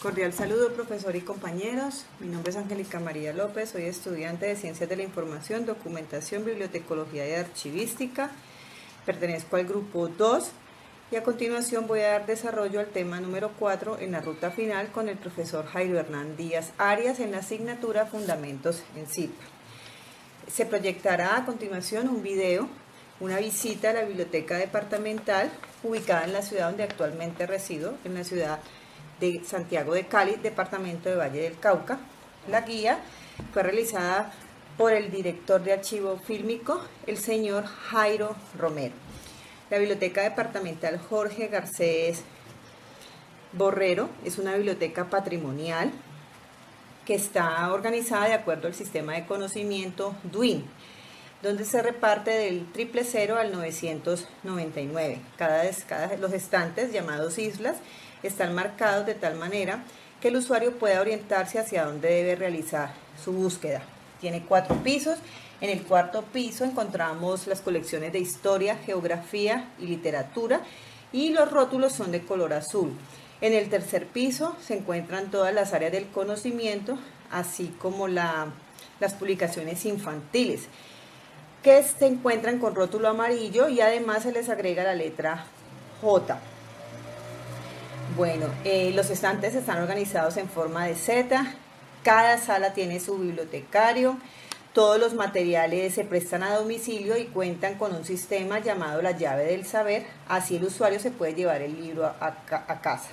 Cordial saludo, profesor y compañeros. Mi nombre es Angélica María López, soy estudiante de Ciencias de la Información, Documentación, Bibliotecología y Archivística. Pertenezco al grupo 2 y a continuación voy a dar desarrollo al tema número 4 en la ruta final con el profesor Jairo Hernán Díaz Arias en la asignatura Fundamentos en CIPA. Se proyectará a continuación un video, una visita a la biblioteca departamental ubicada en la ciudad donde actualmente resido, en la ciudad de Santiago de Cali, departamento de Valle del Cauca. La guía fue realizada por el director de archivo fílmico, el señor Jairo Romero. La biblioteca departamental Jorge Garcés Borrero es una biblioteca patrimonial que está organizada de acuerdo al sistema de conocimiento DWIN, donde se reparte del 000 al 999. Los estantes, llamados islas, están marcados de tal manera que el usuario pueda orientarse hacia dónde debe realizar su búsqueda. Tiene 4 pisos. En el cuarto piso encontramos las colecciones de historia, geografía y literatura, y los rótulos son de color azul. En el tercer piso se encuentran todas las áreas del conocimiento, así como las publicaciones infantiles, que se encuentran con rótulo amarillo, y además se les agrega la letra J. Bueno, los estantes están organizados en forma de Z, cada sala tiene su bibliotecario, todos los materiales se prestan a domicilio y cuentan con un sistema llamado la llave del saber, así el usuario se puede llevar el libro a casa,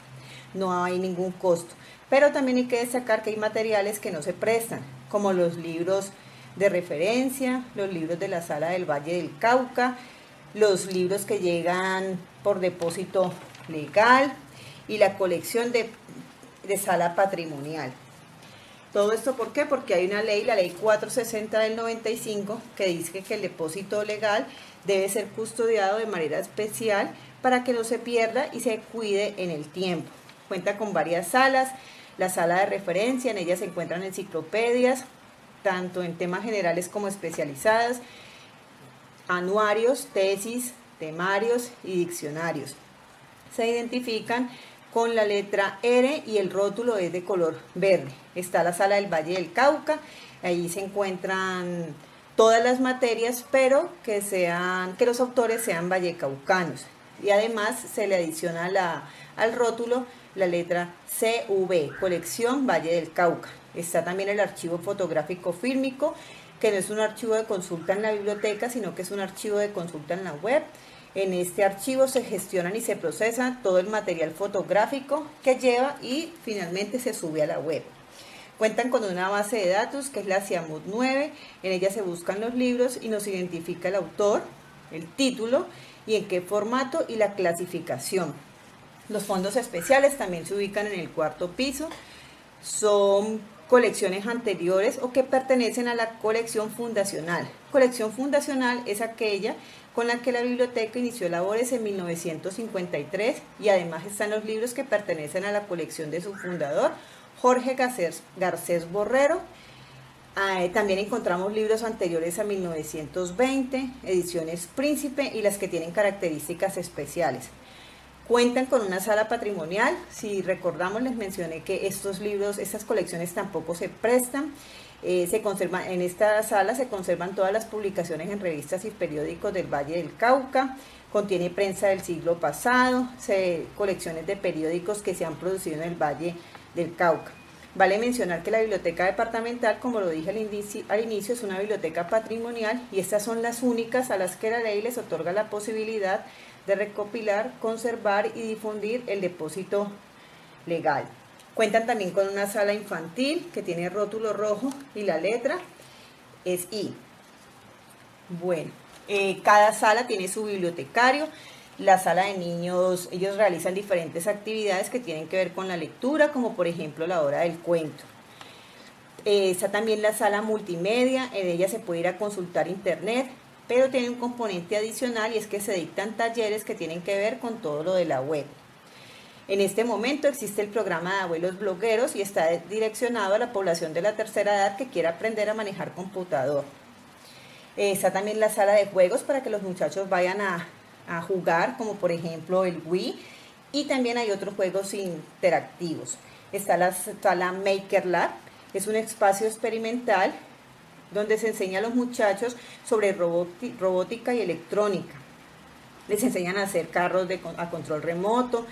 no hay ningún costo. Pero también hay que destacar que hay materiales que no se prestan, como los libros de referencia, los libros de la sala del Valle del Cauca, los libros que llegan por depósito legal y la colección de sala patrimonial. Todo esto, ¿por qué? Porque hay una ley, la ley 460 del 95, que dice que el depósito legal debe ser custodiado de manera especial para que no se pierda y se cuide en el tiempo. Cuenta con varias salas. La sala de referencia, en ella se encuentran enciclopedias, tanto en temas generales como especializadas, anuarios, tesis, temarios y diccionarios. Se identifican con la letra R y el rótulo es de color verde. Está la sala del Valle del Cauca, allí se encuentran todas las materias, pero que los autores sean vallecaucanos. Y además se le adiciona al rótulo la letra CV, colección Valle del Cauca. Está también el archivo fotográfico fílmico, que no es un archivo de consulta en la biblioteca, sino que es un archivo de consulta en la web. En este archivo se gestionan y se procesa todo el material fotográfico que lleva y finalmente se sube a la web. Cuentan con una base de datos que es la CIAMUD 9, en ella se buscan los libros y nos identifica el autor, el título y en qué formato y la clasificación. Los fondos especiales también se ubican en el cuarto piso, son colecciones anteriores o que pertenecen a la colección fundacional. Colección fundacional es aquella con la que la biblioteca inició labores en 1953 y además están los libros que pertenecen a la colección de su fundador, Jorge Garcés Borrero. También encontramos libros anteriores a 1920, ediciones Príncipe y las que tienen características especiales. Cuentan con una sala patrimonial. Si recordamos, les mencioné que estos libros, estas colecciones tampoco se prestan. En esta sala se conservan todas las publicaciones en revistas y periódicos del Valle del Cauca, contiene prensa del siglo pasado, colecciones de periódicos que se han producido en el Valle del Cauca. Vale mencionar que la biblioteca departamental, como lo dije al inicio, es una biblioteca patrimonial y estas son las únicas a las que la ley les otorga la posibilidad de recopilar, conservar y difundir el depósito legal. Cuentan también con una sala infantil que tiene rótulo rojo y la letra es I. Bueno, cada sala tiene su bibliotecario. La sala de niños, ellos realizan diferentes actividades que tienen que ver con la lectura, como por ejemplo la hora del cuento. Está también la sala multimedia, en ella se puede ir a consultar internet, pero tiene un componente adicional y es que se dictan talleres que tienen que ver con todo lo de la web. En este momento existe el programa de abuelos blogueros y está direccionado a la población de la tercera edad que quiera aprender a manejar computador. Está también la sala de juegos para que los muchachos vayan a jugar, como por ejemplo el Wii, y también hay otros juegos interactivos. Está la sala Maker Lab, es un espacio experimental donde se enseña a los muchachos sobre robótica y electrónica. Les enseñan a hacer carros a control remoto,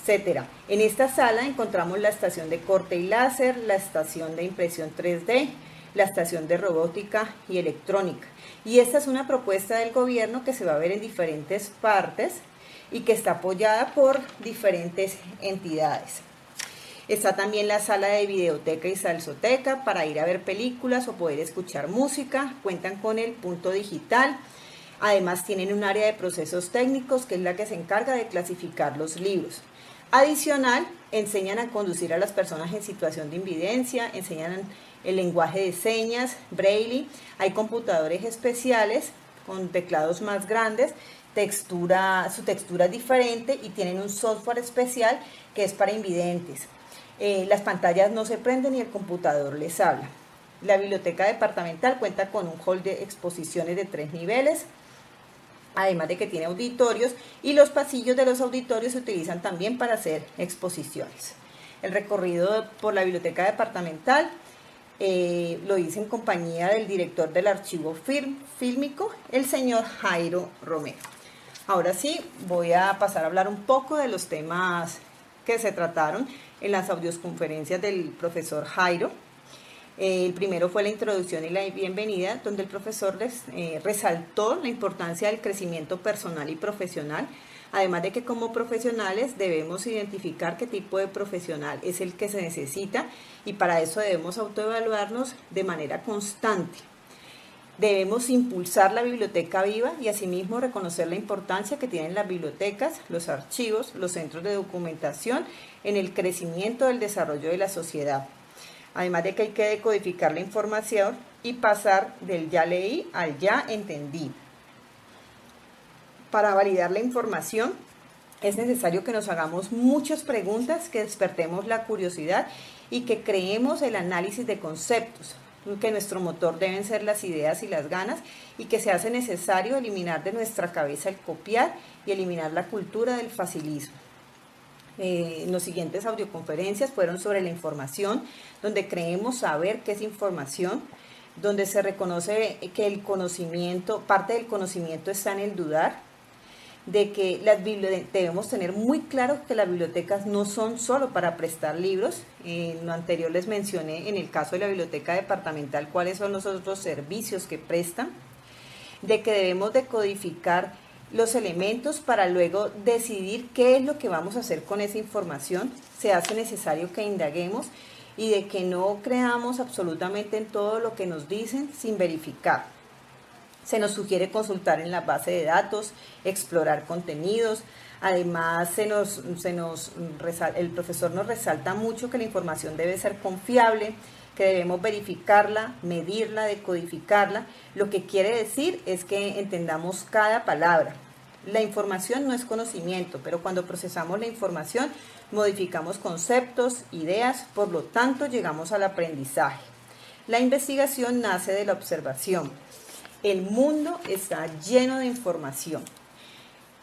etc. En esta sala encontramos la estación de corte y láser, la estación de impresión 3D, la estación de robótica y electrónica. Y esta es una propuesta del gobierno que se va a ver en diferentes partes y que está apoyada por diferentes entidades. Está también la sala de videoteca y salsoteca para ir a ver películas o poder escuchar música. Cuentan con el punto digital. Además tienen un área de procesos técnicos que es la que se encarga de clasificar los libros. Adicional, enseñan a conducir a las personas en situación de invidencia, enseñan el lenguaje de señas, braille, hay computadores especiales con teclados más grandes, su textura es diferente y tienen un software especial que es para invidentes. Las pantallas no se prenden y el computador les habla. La biblioteca departamental cuenta con un hall de exposiciones de 3 niveles, además de que tiene auditorios y los pasillos de los auditorios se utilizan también para hacer exposiciones. El recorrido por la biblioteca departamental lo hice en compañía del director del archivo fílmico, el señor Jairo Romero. Ahora sí, voy a pasar a hablar un poco de los temas que se trataron en las audioconferencias del profesor Jairo. El primero fue la introducción y la bienvenida, donde el profesor resaltó la importancia del crecimiento personal y profesional, además de que como profesionales debemos identificar qué tipo de profesional es el que se necesita y para eso debemos autoevaluarnos de manera constante. Debemos impulsar la biblioteca viva y asimismo reconocer la importancia que tienen las bibliotecas, los archivos, los centros de documentación en el crecimiento del desarrollo de la sociedad. Además de que hay que decodificar la información y pasar del ya leí al ya entendí. Para validar la información es necesario que nos hagamos muchas preguntas, que despertemos la curiosidad y que creemos el análisis de conceptos, que nuestro motor deben ser las ideas y las ganas y que se hace necesario eliminar de nuestra cabeza el copiar y eliminar la cultura del facilismo. Los siguientes audioconferencias fueron sobre la información, donde creemos saber qué es información, donde se reconoce que el conocimiento, parte del conocimiento está en el dudar, de que debemos tener muy claro que las bibliotecas no son solo para prestar libros. En lo anterior les mencioné en el caso de la biblioteca departamental cuáles son los otros servicios que prestan, de que debemos decodificar los elementos para luego decidir qué es lo que vamos a hacer con esa información. Se hace necesario que indaguemos y de que no creamos absolutamente en todo lo que nos dicen sin verificar. Se nos sugiere consultar en la base de datos, explorar contenidos. Además, el profesor nos resalta mucho que la información debe ser confiable, que debemos verificarla, medirla, decodificarla. Lo que quiere decir es que entendamos cada palabra. La información no es conocimiento, pero cuando procesamos la información, modificamos conceptos, ideas, por lo tanto llegamos al aprendizaje. La investigación nace de la observación. El mundo está lleno de información.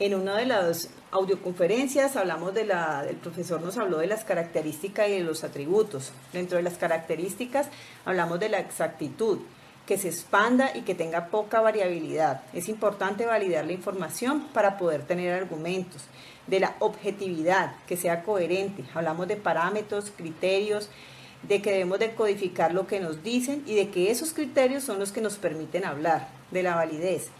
En una de las audioconferencias el profesor nos habló de las características y de los atributos. Dentro de las características hablamos de la exactitud, que se expanda y que tenga poca variabilidad. Es importante validar la información para poder tener argumentos. De la objetividad, que sea coherente. Hablamos de parámetros, criterios, de que debemos de codificar lo que nos dicen y de que esos criterios son los que nos permiten hablar. De la validez,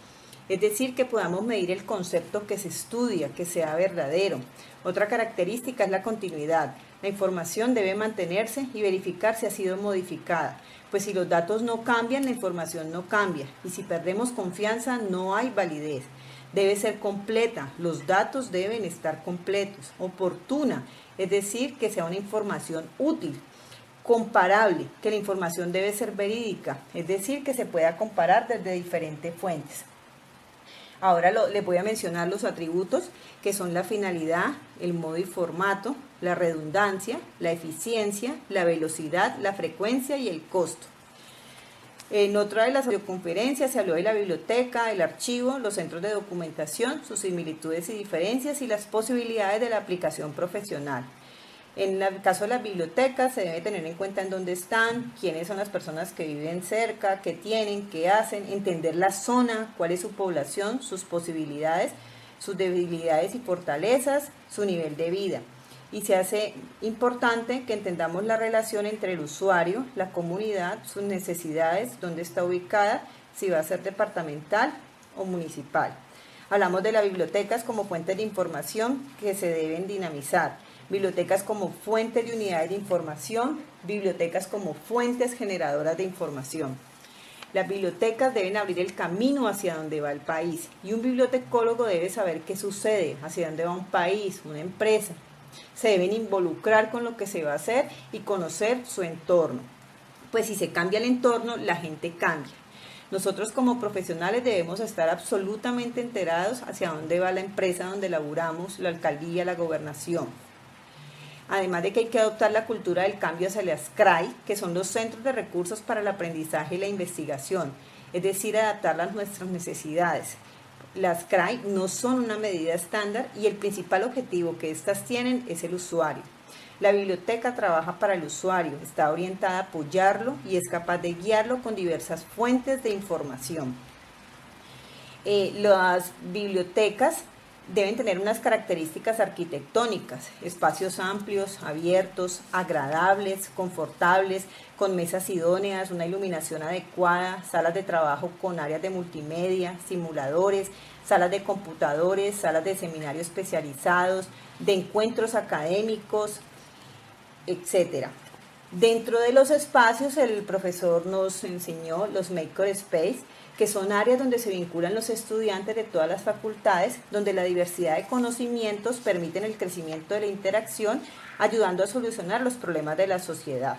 es decir, que podamos medir el concepto que se estudia, que sea verdadero. Otra característica es la continuidad. La información debe mantenerse y verificar si ha sido modificada, pues si los datos no cambian, la información no cambia, y si perdemos confianza no hay validez. Debe ser completa, los datos deben estar completos. Oportuna, es decir, que sea una información útil. Comparable, que la información debe ser verídica, es decir, que se pueda comparar desde diferentes fuentes. Ahora les voy a mencionar los atributos que son la finalidad, el modo y formato, la redundancia, la eficiencia, la velocidad, la frecuencia y el costo. En otra de las audioconferencias se habló de la biblioteca, el archivo, los centros de documentación, sus similitudes y diferencias y las posibilidades de la aplicación profesional. En el caso de las bibliotecas se debe tener en cuenta en dónde están, quiénes son las personas que viven cerca, qué tienen, qué hacen, entender la zona, cuál es su población, sus posibilidades, sus debilidades y fortalezas, su nivel de vida. Y se hace importante que entendamos la relación entre el usuario, la comunidad, sus necesidades, dónde está ubicada, si va a ser departamental o municipal. Hablamos de las bibliotecas como fuentes de información que se deben dinamizar. Bibliotecas como fuentes de unidades de información, bibliotecas como fuentes generadoras de información. Las bibliotecas deben abrir el camino hacia donde va el país y un bibliotecólogo debe saber qué sucede, hacia dónde va un país, una empresa. Se deben involucrar con lo que se va a hacer y conocer su entorno. Pues si se cambia el entorno, la gente cambia. Nosotros como profesionales debemos estar absolutamente enterados hacia dónde va la empresa donde laburamos, la alcaldía, la gobernación. Además de que hay que adoptar la cultura del cambio hacia las CRAI, que son los Centros de Recursos para el Aprendizaje y la Investigación, es decir, adaptarlas a nuestras necesidades. Las CRAI no son una medida estándar y el principal objetivo que éstas tienen es el usuario. La biblioteca trabaja para el usuario, está orientada a apoyarlo y es capaz de guiarlo con diversas fuentes de información. Las bibliotecas deben tener unas características arquitectónicas, espacios amplios, abiertos, agradables, confortables, con mesas idóneas, una iluminación adecuada, salas de trabajo con áreas de multimedia, simuladores, salas de computadores, salas de seminario especializados, de encuentros académicos, etc. Dentro de los espacios, el profesor nos enseñó los makerspace, que son áreas donde se vinculan los estudiantes de todas las facultades, donde la diversidad de conocimientos permiten el crecimiento de la interacción, ayudando a solucionar los problemas de la sociedad.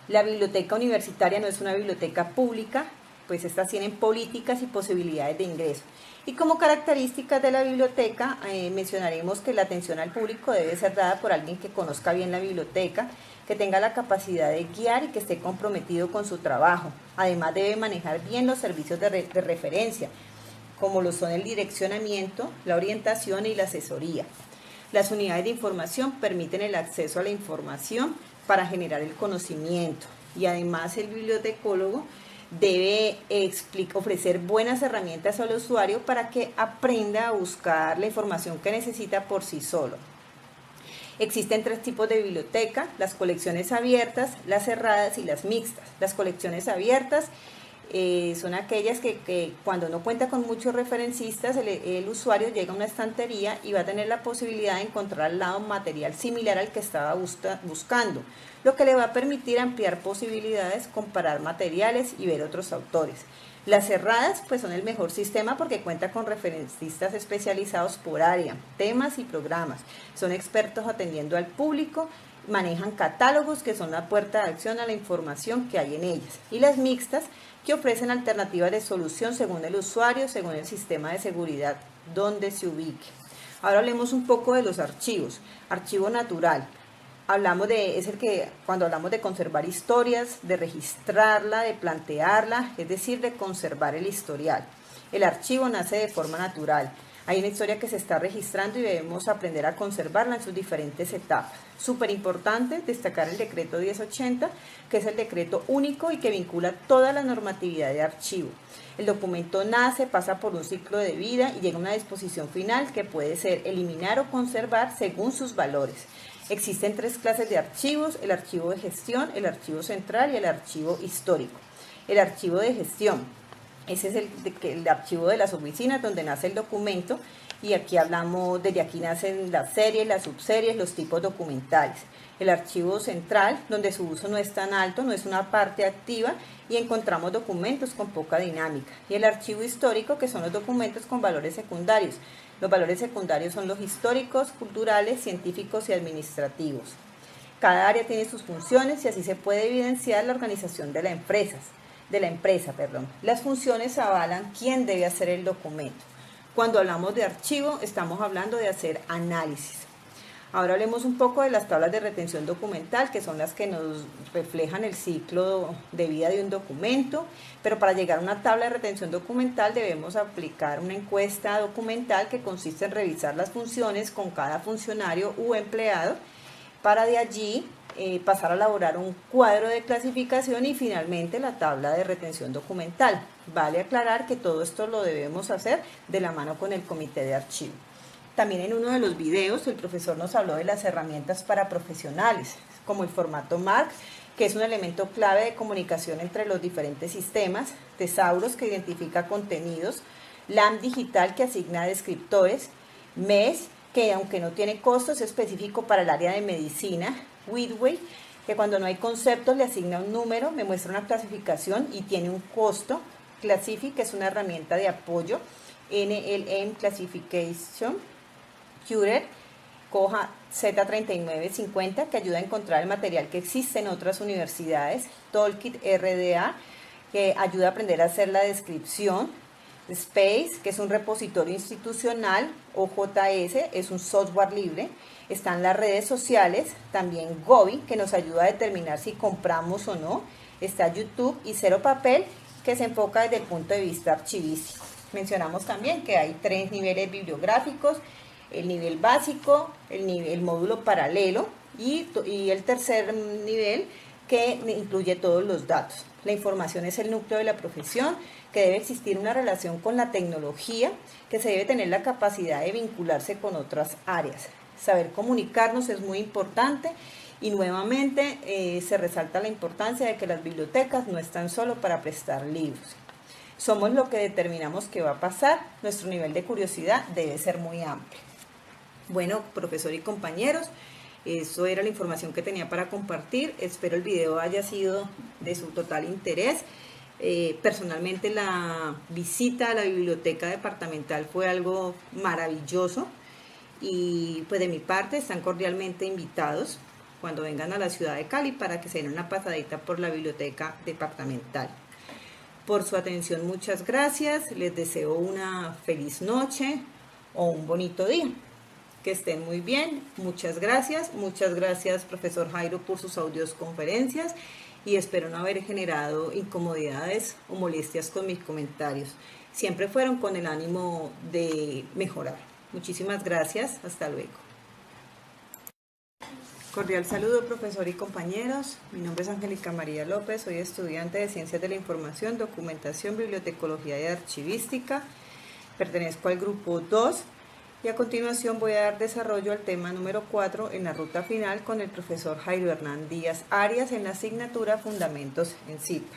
La biblioteca universitaria no es una biblioteca pública, pues estas tienen políticas y posibilidades de ingreso. Y como características de la biblioteca, mencionaremos que la atención al público debe ser dada por alguien que conozca bien la biblioteca, que tenga la capacidad de guiar y que esté comprometido con su trabajo. Además debe manejar bien los servicios de referencia, como lo son el direccionamiento, la orientación y la asesoría. Las unidades de información permiten el acceso a la información para generar el conocimiento y además el bibliotecólogo debe ofrecer buenas herramientas al usuario para que aprenda a buscar la información que necesita por sí solo. Existen 3 tipos de biblioteca: las colecciones abiertas, las cerradas y las mixtas. Las colecciones abiertas son aquellas que cuando no cuenta con muchos referencistas, el usuario llega a una estantería y va a tener la posibilidad de encontrar al lado material similar al que estaba buscando, lo que le va a permitir ampliar posibilidades, comparar materiales y ver otros autores. Las cerradas pues son el mejor sistema porque cuenta con referencistas especializados por área, temas y programas. Son expertos atendiendo al público, manejan catálogos que son la puerta de acción a la información que hay en ellas. Y las mixtas, que ofrecen alternativas de solución según el usuario, según el sistema de seguridad donde se ubique. Ahora hablemos un poco de los archivos. Archivo natural. Es el que cuando hablamos de conservar historias, de registrarla, de plantearla, es decir, de conservar el historial. El archivo nace de forma natural. Hay una historia que se está registrando y debemos aprender a conservarla en sus diferentes etapas. Súper importante destacar el decreto 1080, que es el decreto único y que vincula toda la normatividad de archivo. El documento nace, pasa por un ciclo de vida y llega a una disposición final que puede ser eliminar o conservar según sus valores. Existen 3 clases de archivos: el archivo de gestión, el archivo central y el archivo histórico. El archivo de gestión, ese es el archivo de las oficinas donde nace el documento y aquí hablamos, desde aquí nacen las series, las subseries, los tipos documentales. El archivo central, donde su uso no es tan alto, no es una parte activa y encontramos documentos con poca dinámica. Y el archivo histórico, que son los documentos con valores secundarios. Los valores secundarios son los históricos, culturales, científicos y administrativos. Cada área tiene sus funciones y así se puede evidenciar la organización de la empresa. Las funciones avalan quién debe hacer el documento. Cuando hablamos de archivo, estamos hablando de hacer análisis. Ahora hablemos un poco de las tablas de retención documental, que son las que nos reflejan el ciclo de vida de un documento, pero para llegar a una tabla de retención documental debemos aplicar una encuesta documental que consiste en revisar las funciones con cada funcionario u empleado para de allí pasar a elaborar un cuadro de clasificación y finalmente la tabla de retención documental. Vale aclarar que todo esto lo debemos hacer de la mano con el comité de archivo. También en uno de los videos el profesor nos habló de las herramientas para profesionales, como el formato MARC, que es un elemento clave de comunicación entre los diferentes sistemas, Tesauros, que identifica contenidos, LAM digital, que asigna descriptores, MES, que aunque no tiene costo es específico para el área de medicina, Widway, que cuando no hay conceptos le asigna un número, me muestra una clasificación y tiene un costo, Classific, que es una herramienta de apoyo, NLM Classification, Curer, Koha Z3950, que ayuda a encontrar el material que existe en otras universidades, Toolkit RDA, que ayuda a aprender a hacer la descripción, Space, que es un repositorio institucional, OJS, es un software libre, están las redes sociales, también Gobi, que nos ayuda a determinar si compramos o no, está YouTube y Cero Papel, que se enfoca desde el punto de vista archivístico. Mencionamos también que hay 3 niveles bibliográficos, el nivel básico, el módulo paralelo y el tercer nivel que incluye todos los datos. La información es el núcleo de la profesión, que debe existir una relación con la tecnología, que se debe tener la capacidad de vincularse con otras áreas. Saber comunicarnos es muy importante y nuevamente se resalta la importancia de que las bibliotecas no están solo para prestar libros. Somos lo que determinamos que va a pasar, nuestro nivel de curiosidad debe ser muy amplio. Bueno, profesor y compañeros, eso era la información que tenía para compartir. Espero el video haya sido de su total interés. Personalmente la visita a la biblioteca departamental fue algo maravilloso y pues de mi parte están cordialmente invitados cuando vengan a la ciudad de Cali para que se den una pasadita por la biblioteca departamental. Por su atención muchas gracias, les deseo una feliz noche o un bonito día. Que estén muy bien, muchas gracias profesor Jairo por sus audios conferencias y espero no haber generado incomodidades o molestias con mis comentarios. Siempre fueron con el ánimo de mejorar. Muchísimas gracias, hasta luego. Cordial saludo profesor y compañeros, mi nombre es Angélica María López, soy estudiante de Ciencias de la Información, Documentación, Bibliotecología y Archivística, pertenezco al grupo 2. Y a continuación voy a dar desarrollo al tema número 4 en la ruta final con el profesor Jairo Hernán Díaz Arias en la asignatura Fundamentos en CIPA.